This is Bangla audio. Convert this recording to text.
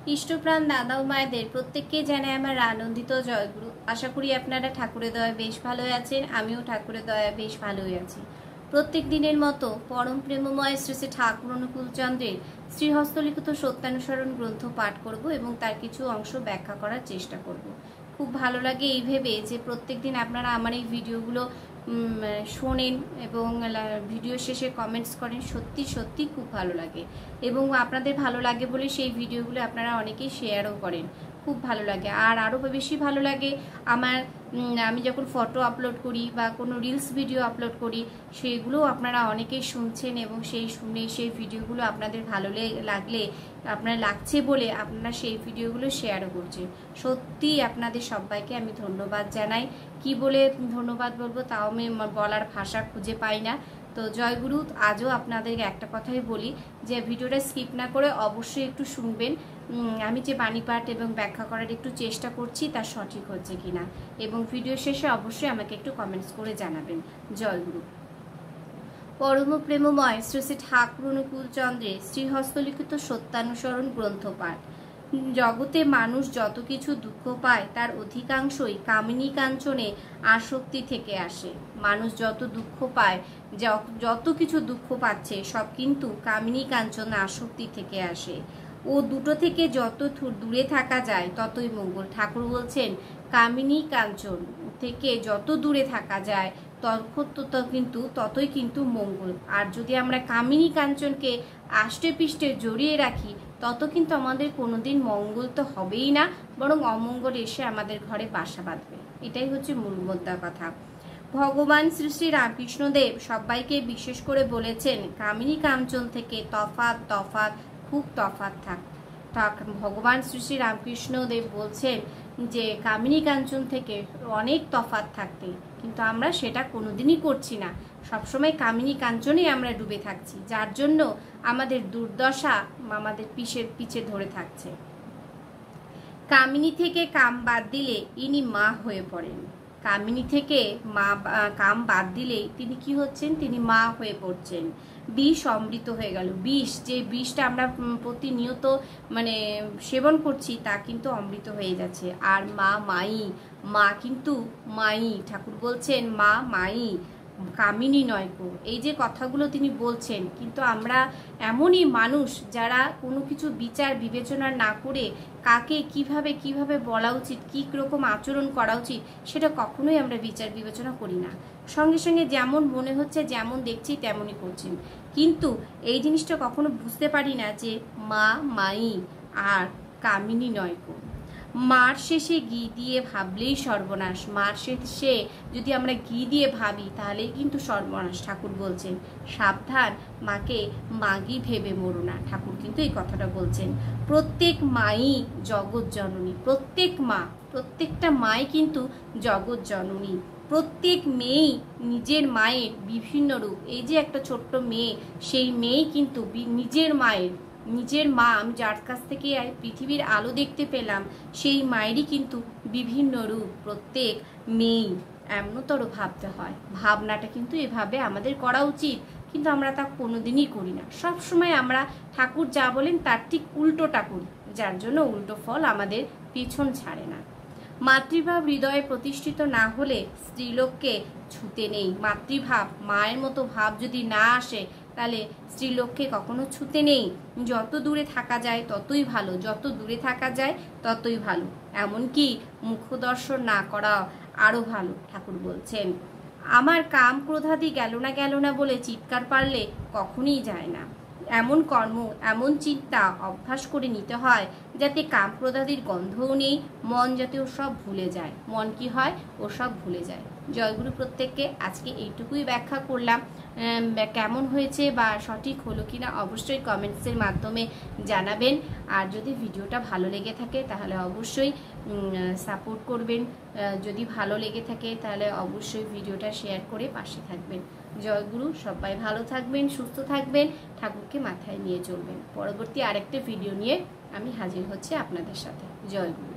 ইষ্টপ্রাণ দাদা ও মায়েদের প্রত্যেককে জানাই আমার আনন্দিত জয়গুরু। আশা করি আপনারা ঠাকুরের দয়ায় বেশ ভালোই আছেন, আমিও ঠাকুরের দয়ায় বেশ ভালোই আছি। প্রত্যেক দিনের মতো পরম প্রেমময় শ্রী শ্রী ঠাকুর অনুকূল চন্দ্রের শ্রীহস্তলিখিত সত্যানুসরণ গ্রন্থ পাঠ করব এবং তার কিছু অংশ ব্যাখ্যা করার চেষ্টা করব। খুব ভালো লাগে এই ভেবে যে প্রত্যেক দিন আপনারা আমার এই ভিডিওগুলো শোনেন এবং ভিডিও শেষে কমেন্টস করেন। সত্যি সত্যি খুব ভালো লাগে এবং আপনাদের ভালো লাগে বলে সেই ভিডিওগুলো আপনারা অনেকেই শেয়ারও করেন। খুব ভালো লাগে। আর আরও বেশি ভালো লাগে আমি যখন ফটো আপলোড করি বা কোনো রিলস ভিডিও আপলোড করি, সেগুলোও আপনারা অনেকেই শুনছেন এবং সেই ভিডিওগুলো আপনাদের ভালো লাগলে আপনার লাগছে বলে আপনারা সেই ভিডিওগুলো শেয়ারও করছেন। সত্যি আপনাদের সবাইকে আমি ধন্যবাদ জানাই। কি বলে ধন্যবাদ বলবো তাও আমি বলার ভাষা খুঁজে পাই না। তো জয়গুরু, আজও আপনাদেরকে একটা কথাই বলি যে ভিডিওটা স্কিপ না করে অবশ্যই একটু শুনবেন। আমি যে বাণী পাঠ এবং ব্যাখ্যা করার একটু চেষ্টা করছি তা সঠিক হচ্ছে কিনা, এবং ভিডিও শেষে অবশ্যই আমাকে একটু কমেন্টস করে জানাবেন। জয়গুরু। পরম প্রেমময় শ্রী শ্রী ঠাকুর অনুকূল চন্দ্রের শ্রীহস্তলিখিত সত্যানুসরণ গ্রন্থ পাঠ। জগতে মানুষ যত কিছু দুঃখ পায় তার অধিকাংশই কামিনী কাঞ্চনে আসক্তি থেকে আসে। মানুষ যত দুঃখ পায়, যত কিছু দুঃখ পাচ্ছে, সব কিন্তু কামিনী কাঞ্চনে আসক্তি থেকে আসে। ও দুটো থেকে যত দূরে থাকা যায় ততই মঙ্গল। ঠাকুর বলছেন কামিনী কাঞ্চন থেকে যত দূরে থাকা যায় ততই কিন্তু মঙ্গল। আর যদি আমরা কামিনী কাঞ্চনকে আষ্টে পিষ্টে জড়িয়ে রাখি, তত কিন্তু আমাদের কোনোদিন মঙ্গল তো হবেই না, বরং অমঙ্গল এসে আমাদের ঘরে বাসা বাঁধবে। এটাই হচ্ছে মূল মোদ্দা কথা। ভগবান শ্রী শ্রী রামকৃষ্ণদেব সবাইকে বিশেষ করে বলেছেন কামিনী কাঞ্চন থেকে খুব তফাৎ থাক। ভগবান শ্রী শ্রী রামকৃষ্ণদেব বলছেন যে কামিনী কাঞ্চন থেকে অনেক তফাৎ থাকতে, কিন্তু আমরা সেটা কোনোদিনই করছি না। সবসময় কামিনী কাঞ্চনেই আমরা ডুবে থাকছি, যার জন্য আমাদের দুর্দশা আমাদের পিছে ধরে থাকছে। কামিনী থেকে কাম বাদ দিলে ইনি মা হয়ে পড়েন। কামিনী থেকে কাম বাদ দিলেই তিনি কি হচ্ছেন? তিনি মা হয়ে পড়ছেন। বিষ অমৃত হয়ে গেল। যে বিষটা আমরা প্রতিনিয়ত সেবন করছি তা কিন্তু অমৃত হয়ে যাচ্ছে। আর মা কিন্তু মাই। ঠাকুর বলছেন মা মাই, কামিনী নয় কো। এই যে কথাগুলো তিনি বলছেন, কিন্তু আমরা এমনই মানুষ যারা কোনো কিছু বিচার বিবেচনা না করে কাকে কিভাবে বলা উচিত, কি রকম আচরণ করা উচিত, সেটা কখনোই আমরা বিচার বিবেচনা করি না। সঙ্গে সঙ্গে যেমন মনে হচ্ছে, যেমন দেখছি তেমনই করছেন, কিন্তু এই জিনিসটা কখনো বুঝতে পারি না যে মা মাই আর কামিনী নয় কো। মার শেষে ঘি দিয়ে ভাবলেই সর্বনাশ। মার শেষে যদি আমরা ঘি দিয়ে ভাবি তাহলেই কিন্তু সর্বনাশ। ঠাকুর বলছেন সাবধান, মাকে মাগি ভেবে মরো না। ঠাকুর কিন্তু এই কথাটা বলছেন। প্রত্যেক মাই জগৎ জননী। প্রত্যেকটা মাই কিন্তু জগৎ জননী। প্রত্যেক মেয়েই নিজের মায়ের বিভিন্ন রূপ। এই যে একটা ছোট্ট মেয়ে, সেই মেয়েই কিন্তু নিজের মা। আমি যার কাছ থেকে পৃথিবীর আলো দেখতে পেলাম, সেই মায়েরই কিন্তু বিভিন্ন রূপ। প্রত্যেক মেয়েই এমনতর ভাবতে হয়। ভাবনাটা কিন্তু এভাবে আমাদের করা উচিত, কিন্তু আমরা তা কোনোদিনই করি না। সবসময় আমরা ঠাকুর যা বলেন তার ঠিক উল্টোটা করি, যার জন্য উল্টো ফল আমাদের পিছন ছাড়ে না। মাতৃভাব হৃদয়ে প্রতিষ্ঠিত না হলে স্ত্রীলোককে ছুতে নেই। মাতৃভাব, মায়ের মতো ভাব যদি না আসে, তাহলে স্ত্রীলোককে কখনো ছুতে নেই। যত দূরে থাকা যায় ততই ভালো, যত দূরে থাকা যায় ততই ভালো। এমনকি মুখদর্শন না করা আরো ভালো। ঠাকুর বলছেন আমার কাম ক্রোধাদি গেল না বলে চিৎকার পারলে কখনই যায় না। এমন কর্ম, এমন চিন্তা অভ্যাস করে নিতে হয় যাতে কাম ক্রোধাদির গন্ধও নেই, মন যাতে ওসব ভুলে যায়। মন কি হয়? ওসব ভুলে যায়। জয়গুরু প্রত্যেককে আজকে এইটুকুই ব্যাখ্যা করলাম। কেমন হয়েছে বা সঠিক হলো কিনা অবশ্যই কমেন্টসের মাধ্যমে জানাবেন। আর যদি ভিডিওটা ভালো লেগে থাকে তাহলে অবশ্যই সাপোর্ট করবেন। যদি ভালো লেগে থাকে তাহলে অবশ্যই ভিডিওটা শেয়ার করে পাশে থাকবেন। জয়গুরু। সবাই ভালো থাকবেন, সুস্থ থাকবেন, ঠাকুরকে মাথায় নিয়ে চলবেন। পরবর্তী আরেকটা ভিডিও নিয়ে আমি হাজির হচ্ছি আপনাদের সাথে। জয়গুরু।